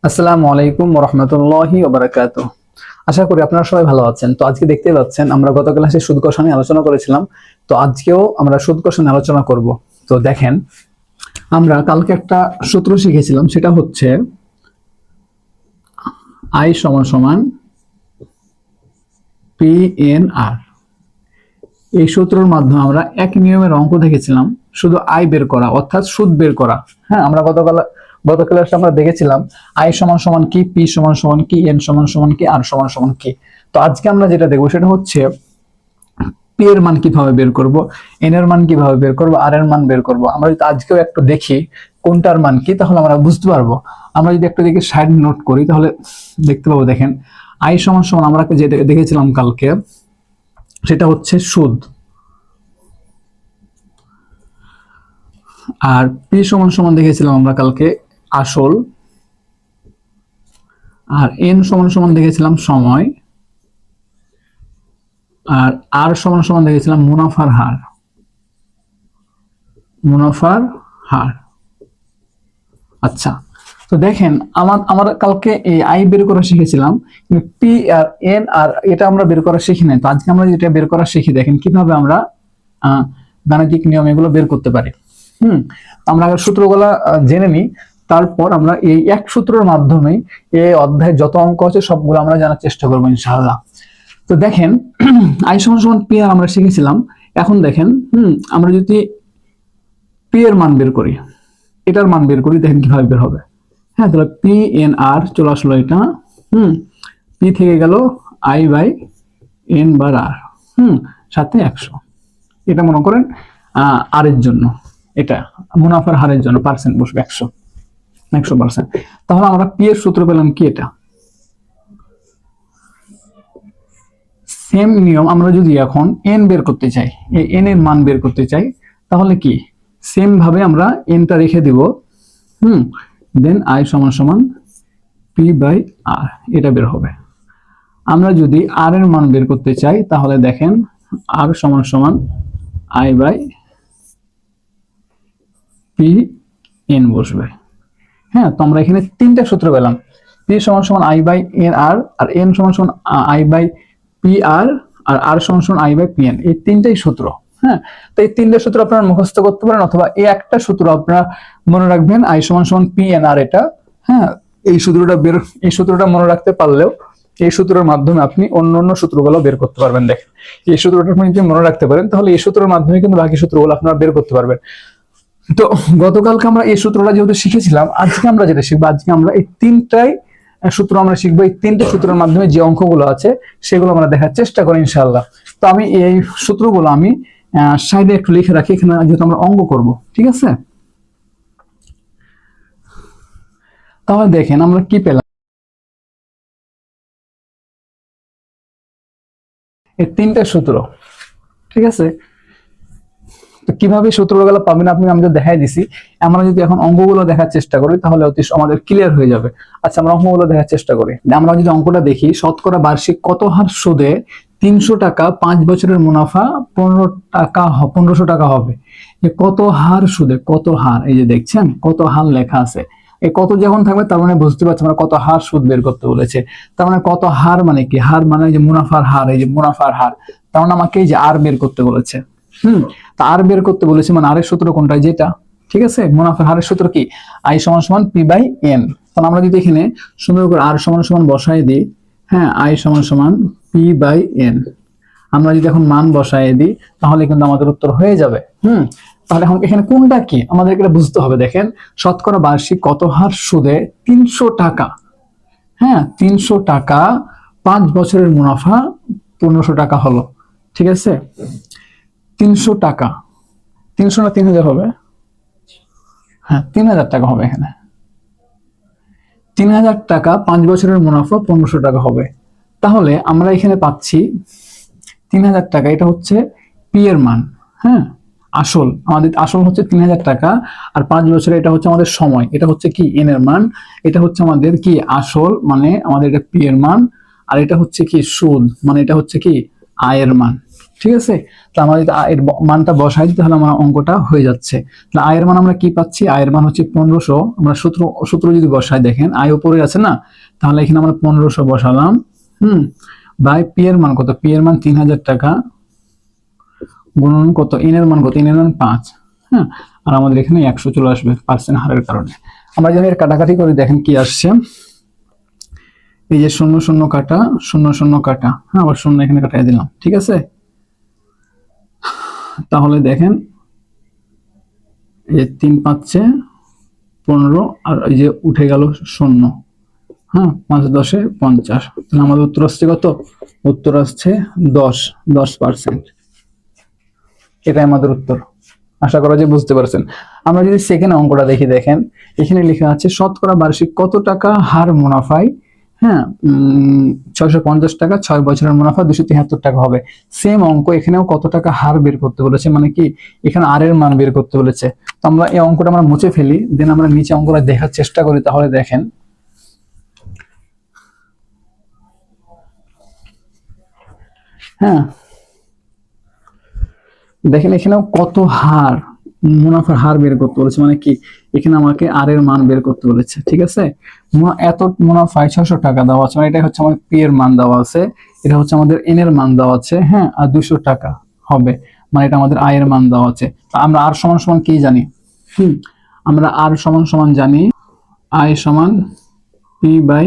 আসসালামু আলাইকুম রহমতুল্লাহি ওবারাকাতুহ। আশা করি আপনারা সবাই ভালো আছেন। তো আজকে দেখতে পাচ্ছেন আমরা গত ক্লাসে সুদ কষা নিয়ে আলোচনা করেছিলাম। তো আজকেও আমরা সুদ কষা নিয়ে আলোচনা করব। তো দেখেন, আমরা কালকে একটা সূত্র শিখেছিলাম, সেটা হচ্ছে আই সমান সমান পি এন আর। এই সূত্রের মাধ্যমে আমরা এক নিয়মের অঙ্ক দেখেছিলাম, শুধু আয় বের করা অর্থাৎ সুদ বের করা। হ্যাঁ, আমরা গত ক্লাসে আমরা দেখেছিলাম আই সমান সমান কি, পি সমান সমান কি, এন সমান সমান কি, আর সমান সমান কি। তো আজকে আমরা যেটা দেখবো সেটা হচ্ছে পি এর মান কিভাবে বের করব, এন এর মান কিভাবে বের করব, আর এর মান বের করব। আমরা যদি আজকেও একটু দেখি কোনটার মান কি, তাহলে আমরা বুঝতে পারবো। আমরা যদি একটু দেখি সাইড নোট করি তাহলে দেখতে পাবো। দেখেন, আই সমান সমান আমরা যেটা দেখেছিলাম কালকে, সেটা হচ্ছে সুদ। আর পি সমান সমান দেখেছিলাম আমরা কালকে আসল। আর এন সমান সমান দেখেছিলাম সময়। আর আর সমান সমান দেখেছিলাম মুনাফার হার। মুনাফার হার। আচ্ছা, তো দেখেন আমরা কালকে এই আই বের করা শিখেছিলাম, পি আর এন আর এটা আমরা বের করা শিখি নাই। তো আজকে আমরা যেটা বের করা শিখি, দেখেন কিভাবে আমরা গাণিতিক নিয়ম এগুলো বের করতে পারি। আমরা আগে সূত্রগুলা জেনে নিই, তারপর আমরা এই এক সূত্রের মাধ্যমে এই অধ্যায়ের যত অঙ্ক আছে সবগুলো আমরা জানার চেষ্টা করবো ইনশাআল্লাহ। তো দেখেন, আই সমান সমান পি আর আমরা শিখেছিলাম। এখন দেখেন, আমরা যদি পি এর মান বের করি, এটার মান বের করি, দেখেন কিভাবে বের হবে। হ্যাঁ, তাহলে পি এন আর চলে আসলো এটা। পি থেকে গেল আই বাই এন বার আর, সাথে 100। এটা মনে করেন আর এর জন্য, এটা মুনাফার হারের জন্য পার্সেন্ট বসবে 100%। তাহলে আমরা পি এর সূত্র পেলাম কি, এটা সেম নিয়ম। আমরা যদি এখন এন বের করতে চাই, এই এন এর মান বের করতে চাই, তাহলে কি সেম ভাবে আমরা এনটা রেখে দিব। দেন আই সমান সমান পি বাই আর, এটা বের হবে। আমরা যদি আর এর মান বের করতে চাই, তাহলে দেখেন আর সমান সমান আই বাই পি এন বসবে। হ্যাঁ, তো আমরা এখানে তিনটা সূত্র পেলাম। পি সমান সমান I by N R, R N সমান সমান I by P R, R R সমান সমান আই বাই পি এন। এই তিনটাই সূত্র। হ্যাঁ, তো এই তিনটা সূত্র আপনারা মুখস্থ করতে পারেন, অথবা এই একটা সূত্র আপনারা মনে রাখবেন, আই সমান সমান পি এন আর এটা। হ্যাঁ, এই সূত্রটা মনে রাখতে পারলেও এই সূত্রের মাধ্যমে আপনি অন্য সূত্রগুলো বের করতে পারবেন। দেখেন, এই সূত্রটা আপনি যদি মনে রাখতে পারেন, তাহলে এই সূত্রের মাধ্যমে কিন্তু বাকি সূত্রগুলো আপনারা বের করতে পারবেন। তো গতকালকে আমরা এই সূত্রটা যেহেতু শিখেছিলাম, আজকে আমরা যেটা শিখবো, আজকে আমরা এই তিনটাই সূত্র আমরা শিখবো। এই তিনটে সূত্রের মাধ্যমে যে অঙ্কগুলো আছে সেগুলো আমরা দেখার চেষ্টা করি ইনশাআল্লাহ। তো আমি এই সূত্রগুলো আমি সাইডে একটু লিখে রাখি, এখানে যেহেতু আমরা অঙ্ক করব। ঠিক আছে, তাহলে দেখেন আমরা কি পেলাম। এই তিনটে সূত্র, ঠিক আছে। তো কিভাবে সূত্রগুলো পাবেন আপনি, আমি তো দেখাই দিছি। আমরা যদি এখন অঙ্কগুলো দেখার চেষ্টা করি, তাহলে অতি আমাদের ক্লিয়ার হয়ে যাবে। আচ্ছা, আমরা অঙ্কগুলো দেখার চেষ্টা করি। আমরা যদি অঙ্কটা দেখি, শতকরা বার্ষিক কত হার সুদে 300 টাকা 5 বছরের মুনাফা 1500 টাকা হবে। যে কত হার সুদে, কত হার, এই যে দেখছেন কত হার লেখা আছে। এই কত যখন থাকবে তার মানে বুঝতে পারছি আমরা কত হার সুদ বের করতে বলেছে। তার মানে কত হার মানে কি, হার মানে যে মুনাফার হার, এই যে মুনাফার হার। তার মানে আমাকে এই যে আর বের করতে বলেছে। তা আর বের করতে বলেছি, মানে আর এর সূত্র কোনটা, যেটা। ঠিক আছে, মুনাফার হারের সূত্র কি, আই সমান সমান পি বাই এন। তাহলে আমরা যদি এখানে সুন্দর করে আর সমান সমান বসাই দিই, হ্যাঁ, আই সমান সমান পি বাই এন, আমরা যদি এখন মান বসাই দিই, তাহলে কিন্তু আমাদের উত্তর হয়ে যাবে। তাহলে এখন এখানে কোনটা কি আমাদের এটা বুঝতে হবে। দেখেন, শতকরা বার্ষিক কত হার সুদে 300 টাকা, হ্যাঁ 300 টাকা 5 বছরের মুনাফা 1500 টাকা হলো। ঠিক আছে, 300 টাকা, 300 না 3000 হবে, হ্যাঁ 3000 টাকা হবে। এখানে 3000 টাকা 5 বছরের মুনাফা 1500 টাকা হবে। তাহলে আমরা এখানে পাচ্ছি 3000 টাকা, এটা হচ্ছে পি এর মান। হ্যাঁ, আসল, আমাদের আসল হচ্ছে 3000 টাকা, আর 5 বছরে এটা হচ্ছে আমাদের সময়, এটা হচ্ছে কি এন এর মান। এটা হচ্ছে আমাদের কি আসল, মানে আমাদের এটা পি এর মান। আর এটা হচ্ছে কি সুদ, মানে এটা হচ্ছে কি আয়ের মান। ঠিক আছে, তো আমরা যদি আয়ের মানটা বসাই দিই তাহলে আমার অঙ্কটা হয়ে যাচ্ছে। তাহলে আয়ের মান আমরা কি পাচ্ছি, আয়ের মান হচ্ছে 1500। আমরা সূত্র যদি বসাই, দেখেন আয় উপরে আছে না, তাহলে এখানে আমরা 1500 বসালাম, বাই পি এর মান কত, পি এর মান 3000 টাকা, গুণন কত, এন এর মান কত, এন এর মান 5। হ্যাঁ, আর আমাদের এখানে 100 চলে আসবে পার্সেন্ট হারের কারণে। আমরা যদি এর কাটাকাটি করি, দেখেন কি আসছে, এই যে 0 0 কাটা, 0 0 কাটা, হ্যাঁ আবার 0 এখানে কাটাই দিলাম, ঠিক আছে। তাহলে দেখেন এই যে 3 5 15, আর এই যে উঠে গেল 0, হ্যাঁ 5 10 50। তাহলে আমাদের উত্তর আসছে কত, উত্তর আসছে 10%। এটাই আমাদের উত্তর। আশা করা যায় বুঝতে পারছেন। আমরা যদি সেকেন্ড অঙ্কটা দেখি, দেখেন এখানে লেখা আছে শতকরা বার্ষিক কত টাকা হার মুনাফায়, হ্যাঁ 650 টাকা, 6 বছরের মুনাফা 273 টাকা হবে। সেম অঙ্ক এখানেও কত টাকা হার বের করতে বলেছে, মানে কি এখানে আর এর মান বের করতে বলেছে। তো আমরা এই অঙ্কটা আমরা মুছে ফেলি, দেন আমরা নিচে অঙ্কটা দেখার চেষ্টা করি। তাহলে দেখেন, হ্যাঁ দেখেন এখানেও কত হার, মুনাফার হার বের করতে বলেছে, মানে কি এখানে আমাকে আর এর মান বের করতে বলেছে, ঠিক আছে। এত মুনাফায় 600 টাকা দেওয়া আছে, মানে এটা হচ্ছে আমাদের পি এর মান দেওয়া আছে, এটা হচ্ছে আমাদের এন এর মান দেওয়া আছে, হ্যাঁ আর 200 টাকা হবে, মানে এটা আমাদের আয়ের মান দেওয়া আছে। আমরা আর সমান সমান কি জানি, আমরা আর সমান সমান জানি আয় সমান পি বাই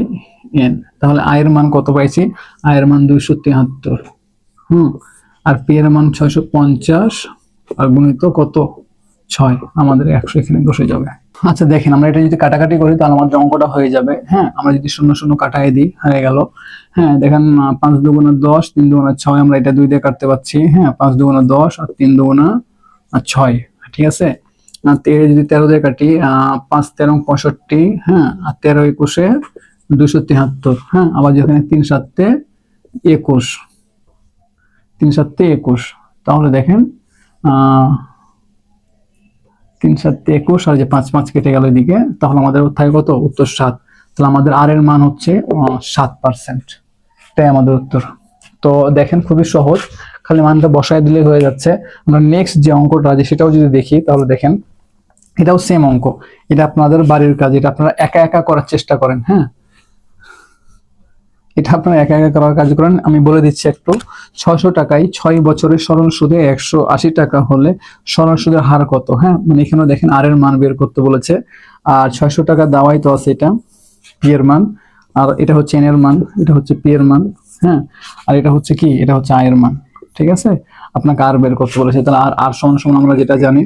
এন। তাহলে আয়ের মান কত পাইছি, আয়ের মান 273, আর পি এর মান 650, আর গুণিত কত 6, আমাদের 100 এখানে বসে যাবে। আচ্ছা দেখেন, আমরা এটা যদি কাটাকাটি করি তাহলে আমাদের অঙ্কটা হয়ে যাবে। হ্যাঁ, আমরা যদি 0 0 কাটাই দিই, হয়ে গেল। হ্যাঁ দেখেন 5 2 10, 3 2 6, আমরা এটা 2 দিয়ে কাটতে পারছি। হ্যাঁ 5 2 10 আর 3 2 6, ঠিক আছে। আর 13 যদি 13 দিয়ে কাটি, 5 13 65, হ্যাঁ আর 13 21 273, হ্যাঁ আবার যেখানে 3 7 21, 3 7 21, তাহলে দেখেন 3 7 21, আর যে 5 5 কেটে গেল এদিকে, তাহলে আমাদের থাকে কত, উত্তর 7। তাহলে আমাদের আর এর মান হচ্ছে 7%, এটাই আমাদের উত্তর। তো দেখেন খুবই সহজ, খালি মানটা বসায় দিলে হয়ে যাচ্ছে। আমরা নেক্সট যে অঙ্কটা আছে সেটাও যদি দেখি, তাহলে দেখেন এটাও সেম অঙ্ক, এটা আপনাদের বাড়ির কাজ, এটা আপনারা একা একা করার চেষ্টা করেন। হ্যাঁ, এটা আপনারা একা একা করার কাজ করেন। আমি বলে দিচ্ছি একটু, 600 টাকায় 6 বছরের সরল সুদে 180 টাকা হলে সরল সুদের হার কত। হ্যাঁ, মানে এখানে দেখেন আর এর মান বের করতে বলেছে, আর 600 টাকা দেওয়াই তো আছে, এটা পি এর মান, আর এটা হচ্ছে এন এর মান, এটা হচ্ছে পি এর মান, হ্যাঁ আর এটা হচ্ছে কি, এটা হচ্ছে আয়ের মান, ঠিক আছে। আপনাকে আর বের করতে বলেছে, তাহলে আর সমান সমান আমরা যেটা জানি,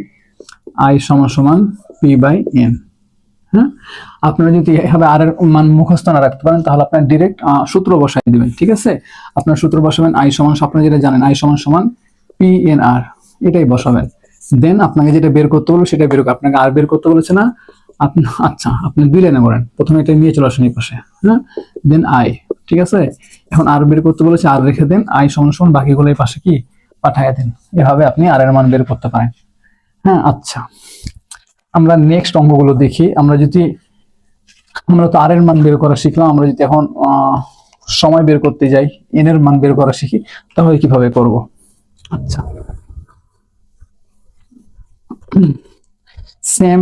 আই সমান সমান পি বাই এন। হ্যাঁ, আপনারা যদি এভাবে আর এর মান মুখস্থ না রাখতে পারেন তাহলে আপনার ডিরেক্ট সূত্র বসাই দিবেন, ঠিক আছে। আপনার সূত্র বসাবেন আই সমান, আপনারা যেটা জানেন আই সমান সমান পি এন আর, এটাই বসাবেন। দেন আপনাকে যেটা বের করতে বলবো সেটা বের করবে, আপনাকে আর বের করতে বলেছে না আপনি, আচ্ছা আপনি 2 লাইনে করেন, প্রথমে এটা নিয়ে চলে আসেন এই পাশে, হ্যাঁ দেন আই, ঠিক আছে। এখন আর বের করতে বলেছে, আর রেখে দেন, আই সমান সমান বাকিগুলো এই পাশে কি পাঠায় দেন, এভাবে আপনি আর এর মান বের করতে পারেন। হ্যাঁ আচ্ছা, আমরা নেক্সট অঙ্কগুলো দেখি। আমরা তো আর এর মান বের করা শিখলাম, আমরা যদি এখন সময় বের করতে যাই, এন এর মান বের করা শিখি, তাহলে কিভাবে করব। আচ্ছা সেম,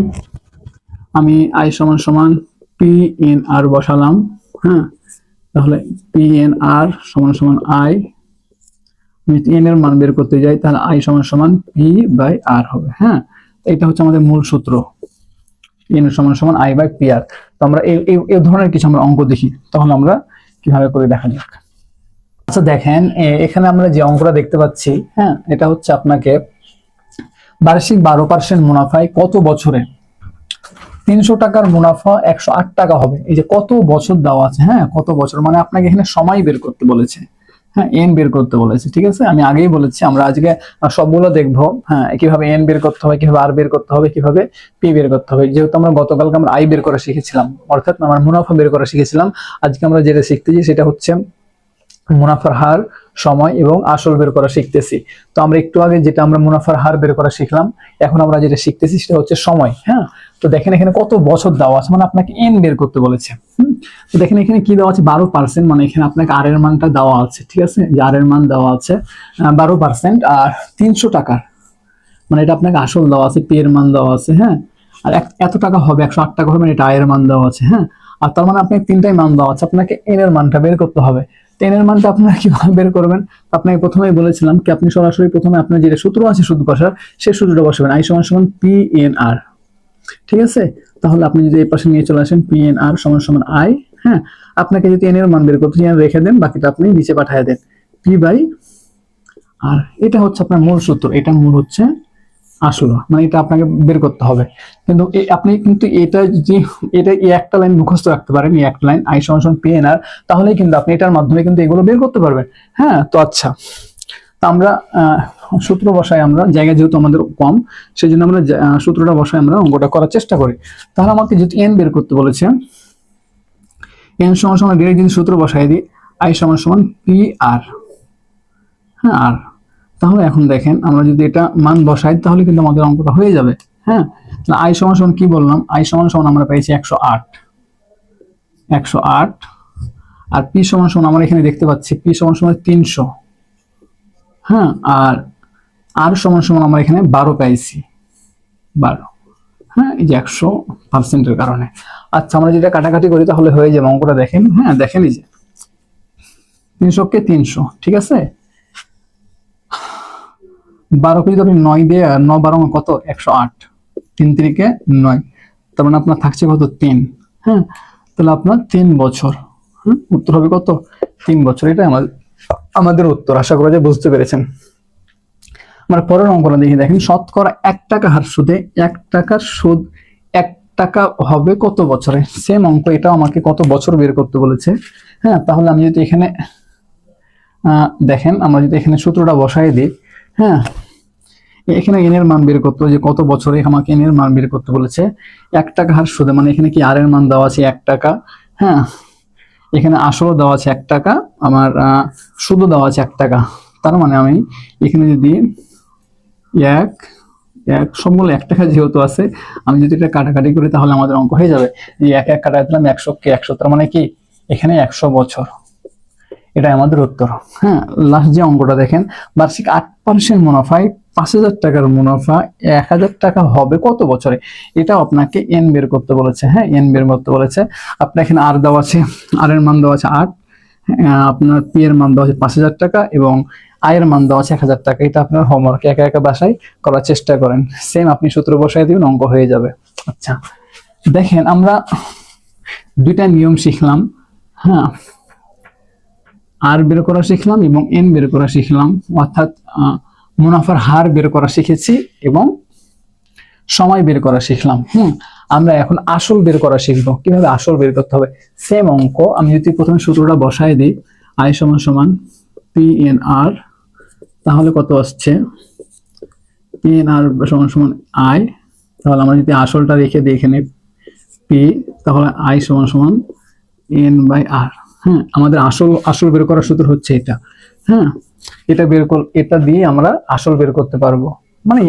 আমি আই সমান সমান পি এন আর বসালাম। হ্যাঁ, তাহলে পি এন আর সমান সমান আই, এন এর মান বের করতে যাই তাহলে আই সমান সমান পি বাই আর হবে। হ্যাঁ, এটা হচ্ছে আমাদের মূল সূত্র, এন সমান সমান আই বাই পি আর। তো আমরা এই ধরনের কিছু আমরা অঙ্ক দেখি, তাহলে আমরা কিভাবে করে দেখা যাক। আচ্ছা দেখেন, এখানে আমরা যে অঙ্কটা দেখতে পাচ্ছি, হ্যাঁ এটা হচ্ছে আপনাকে বার্ষিক 12% মুনাফায় কত বছরে 300 টাকার মুনাফা 108 টাকা হবে। এই যে কত বছর দেওয়া আছে, হ্যাঁ কত বছর, মানে আপনাকে এখানে সময় বের করতে বলেছে, হ্যাঁ এন বের করতে বলেছে, ঠিক আছে। আমি আগেই বলেছি আমরা আজকে সবগুলো দেখবো, হ্যাঁ কিভাবে এন বের করতে হবে, কিভাবে আর বের করতে হবে, কিভাবে পি বের করতে হবে। যেহেতু আমরা গতকালকে আমরা আই বের করা শিখেছিলাম, অর্থাৎ আমার মুনাফা বের করা শিখেছিলাম, আজকে আমরা যেটা শিখতেছি সেটা হচ্ছে মুনাফার হার, সময় এবং আসল বের করা শিখতেছি। তো আমরা একটু আগে যেটা আমরা মুনাফার হার বের করা শিখলাম, এখন আমরা যেটা শিখতেছি সেটা হচ্ছে সময়। হ্যাঁ, তো দেখেন এখানে কত বছর দেওয়া আছে, মানে আপনাকে এন বের করতে বলেছে। তো দেখেন এখানে কি দেওয়া আছে 12%, মানে এখানে আপনাকে আর এর মানটা দেওয়া আছে, ঠিক আছে, যে আর এর মান দেওয়া আছে 12%, আর 300 টাকার মানে এটা আপনাকে আসল দেওয়া আছে, পি এর মান দেওয়া আছে, হ্যাঁ, আর এত টাকা হবে 108 টাকা হবে, এটা আয়ের মান দেওয়া আছে, হ্যাঁ। আর তার মানে আপনাকে তিনটাই মান দেওয়া আছে, আপনাকে এন এর মানটা বের করতে হবে। তো এন এর মানটা আপনারা কিভাবে বের করবেন? আপনাকে প্রথমেই বলেছিলাম কি আপনি সরাসরি প্রথমে আপনার যেটা সূত্র আছে সুদ কষার, সেই সূত্রটা বসাবেন, আই সমান সমান পি এন আর, ঠিক আছে। তাহলে আপনি যদি এই পাশে নিয়ে চলে আসেন পি এন আর সমান সমান আই, হ্যাঁ, আপনাকে যদি এন এর মান বের করতে চান রেখে দেন, বাকিটা আপনি নিচে পাঠিয়ে দেন পি বাই আর। এটা হচ্ছে আপনার মূল সূত্র, এটা মূল হচ্ছে আসলো, মানে এটা আপনাকে বের করতে হবে। কিন্তু আপনি কিন্তু এটা যদি এটা এই একটা লাইন মুখস্থ রাখতে পারেন, এই একটা লাইন আই সমান সমান পি এন আর, তাহলেই কিন্তু আপনি এটার মাধ্যমে কিন্তু এগুলো বের করতে পারবেন, হ্যাঁ। তো আচ্ছা, তো আমরা সূত্র বসাই, আমরা জায়গা যেহেতু আমাদের কম, সেই জন্য আমরা সূত্রটা বসাই, আমরা অঙ্কটা করার চেষ্টা করি। তাহলে আমাকে যদি এন বের করতে বলেছে, এন সমান সমান ডিরেক্ট যদি সূত্র বসাই দিই আই সমান সমান পি আর, হ্যাঁ আর। তাহলে এখন দেখেন আমরা যদি এটা মান বসাই তাহলে কিন্তু আমাদের অঙ্কটা হয়ে যাবে, হ্যাঁ। আই সমান সমান কি বললাম, আই সমান সমান আমরা পেয়েছি 108, আর পি সমান সমান আমরা এখানে দেখতে পাচ্ছি পি সমান সমান 300, হ্যাঁ, আর সমান সমান আমরা এখানে 12 পাইছি, 12, হ্যাঁ, এই যে 100%-এর কারণে। আচ্ছা, আমরা যেটা কাটাকাটি করি তাহলে হয়ে যাবে অঙ্কটা, দেখেন, হ্যাঁ, দেখেন এই যে 300 কে 300, ঠিক আছে, 12 কে যদি আপনি 9 দিয়ে, 9 12 কত 108, 3 3 9, তার মানে আপনার থাকছে কত 3, হ্যাঁ। তাহলে আপনার 3 বছর, উত্তর হবে কত 3 বছর। এটা আমাদের উত্তর। আশা করা যায় বুঝতে পেরেছেন। আমরা পরের অঙ্কটা দেখি, দেখেন শতকরা 1 টাকা হার সুদে 1 টাকার সুদ 1 টাকা হবে কত বছরে? সেম অঙ্ক, এটাও আমাকে কত বছর বের করতে বলেছে, হ্যাঁ। তাহলে আমি যদি এখানে দেখেন আমরা যদি এখানে সূত্রটা বসাই দিই, হ্যাঁ, এখানে এন এর মান বের করতে, যে কত বছরে আমাকে এন এর মান বের করতে বলেছে 1 টাকা হার সুদে, মানে এখানে কি আর এর মান দেওয়া আছে 1 টাকা, হ্যাঁ, এখানে আসলও দেওয়া আছে 1 টাকা, আমার সুদও দেওয়া আছে 1 টাকা। তার মানে আমি এখানে যদি সবগুলো 1 টাকা যেহেতু আছে, আমি যদি এটা কাটাকাটি করি তাহলে আমাদের অঙ্ক হয়ে যাবে। এই 1 1 কাটা দিলাম, 100 কে 100, তার মানে কি এখানে 100 বছর। এটা আমাদের উত্তর, হ্যাঁ। লাস্ট যে অঙ্কটা দেখেন, বার্ষিক 8% মুনাফায় 5000 টাকার মুনাফা 1000 টাকা হবে কত বছরে? এটা আপনাকে এন বের করতে বলেছে, হ্যাঁ, এন বের করতে বলেছে। আপনার এখানে আর দেওয়া আছে, আর এর মান দেওয়া আছে 8, আপনার পি এর মান দেওয়া আছে 5000 টাকা, এবং আয়ের মান দেওয়া আছে 1000 টাকা। এটা আপনার হোমওয়ার্ক, একা একা বাসায় করার চেষ্টা করেন, সেম আপনি সূত্র বসাই দিবেন, অঙ্ক হয়ে যাবে। আচ্ছা, দেখেন আমরা দুইটা নিয়ম শিখলাম, হ্যাঁ, আর বের করা শিখলাম এবং এন বের করা শিখলাম, অর্থাৎ মুনাফার হার বের করা শিখেছি এবং সময় বের করা শিখলাম। আমরা এখন আসল বের করা শিখবো, কিভাবে আসল বের করতে হবে। সেম অঙ্ক, আমি যদি প্রথমে সূত্রটা বসাই দিই আই সমান সমান পি এন আর, তাহলে কত আসছে পি এন আর সমান সমান আই, তাহলে আমরা যদি আসলটা রেখে দিই এখানে পি, তাহলে আই সমান সমান এন বাই আর, হ্যাঁ। আমাদের আসল বের করার সূত্র হচ্ছে এটা, হ্যাঁ। এটা দিয়ে আমরা আসল বের করতে পারবো, মানে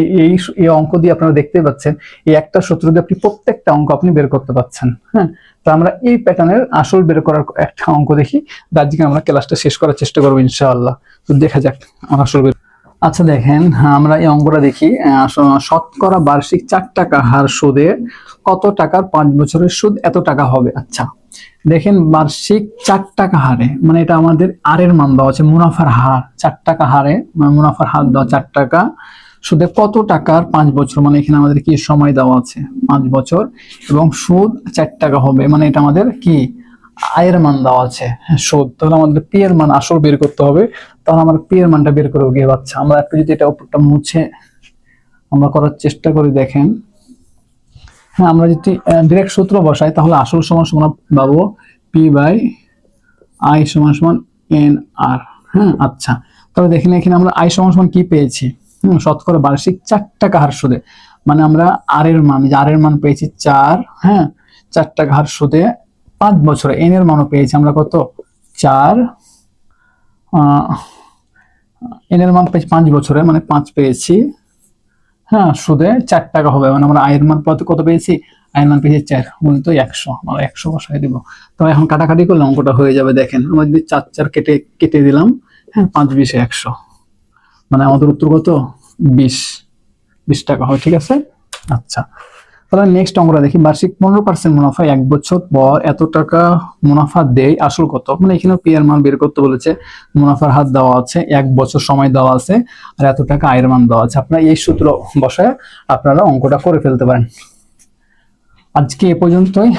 এই অঙ্ক দিয়ে আপনারা দেখতে পাচ্ছেন এই একটা সূত্র দিয়ে আপনি প্রত্যেকটা অঙ্ক আপনি বের করতে পাচ্ছেন, হ্যাঁ। তো আমরা এই প্যাটার্নের আসল বের করার একটা অঙ্ক দেখি, আজকে আমরা ক্লাসটা শেষ করার চেষ্টা করবো ইনশাআল্লাহ। তো দেখা যাক আসল বের। আচ্ছা দেখেন, আমরা এই অঙ্কটা দেখি, শতকরা বার্ষিক 4 টাকা হার সুদে কত টাকার 5 বছরের সুদ এত টাকা হবে। আচ্ছা দেখেন, বার্ষিক 4 টাকা হারে, মানে এটা আমাদের আর এর মান দেওয়া আছে, মুনাফার হার 4 টাকা হারে, মানে মুনাফার হার দেওয়া 4 টাকা, সুদে কত টাকার 5 বছর, মানে এখানে আমাদের কি সময় দেওয়া আছে 5 বছর, এবং সুদ 4 টাকা হবে, মানে এটা আমাদের কি আয়ের মান দেওয়া আছে, সুদ। তাহলে আমাদের পি এর মান আসল বের করতে হবে, তাহলে আমরা পি এর মানটা বের করবো গিয়ে। বাচ্চা আমরা একটু যদি এটা উপরটা মুছে আমরা করার চেষ্টা করি, দেখেন, হ্যাঁ, আমরা যদি ডিরেক্ট সূত্র বসাই তাহলে আসল সমান সমান পাবো পি বাই আই সমান সমান এন আর, হ্যাঁ। আচ্ছা, তবে দেখেন এখানে আমরা আই সমান সমান কি পেয়েছি, শতকরা বার্ষিক 4 টাকা হার সুদে, মানে আমরা আর এর মান পেয়েছি 4, হ্যাঁ, 4 টাকা হার সুদে 5 বছরে, এন এর মানও পেয়েছি আমরা কত 4, এন এর মান পেয়েছি 5 বছরে, মানে 5 পেয়েছি, হ্যাঁ, সুদে 4 টাকা হবে, মানে আমরা আয়ের মান কত পেয়েছি আয়ের মান পেয়েছি 4 গুণিত 100, আমরা 100 বসাই দিব। তো এখন কাটাকাটি করলে অঙ্কটা হয়ে যাবে। দেখেন আমরা যদি 4 4 কেটে কেটে দিলাম, হ্যাঁ 5 20 100, মানে আমাদের উত্তর কত? 20 টাকা হয়। ঠিক আছে। আচ্ছা, তাহলে নেক্সট অঙ্কটা দেখি। বার্ষিক 15% মুনাফা 1 বছর পর এত টাকা মুনাফা দেয়, আসল কত? মানে এখানেও পি এর মান বের করতে বলেছে, মুনাফার হার দেওয়া আছে, 1 বছর সময় দেওয়া আছে, আর এত টাকা আয়ের মান দেওয়া আছে। আপনারা এই সূত্র বসায় আপনারা অঙ্কটা করে ফেলতে পারেন। আজকে এ পর্যন্তই।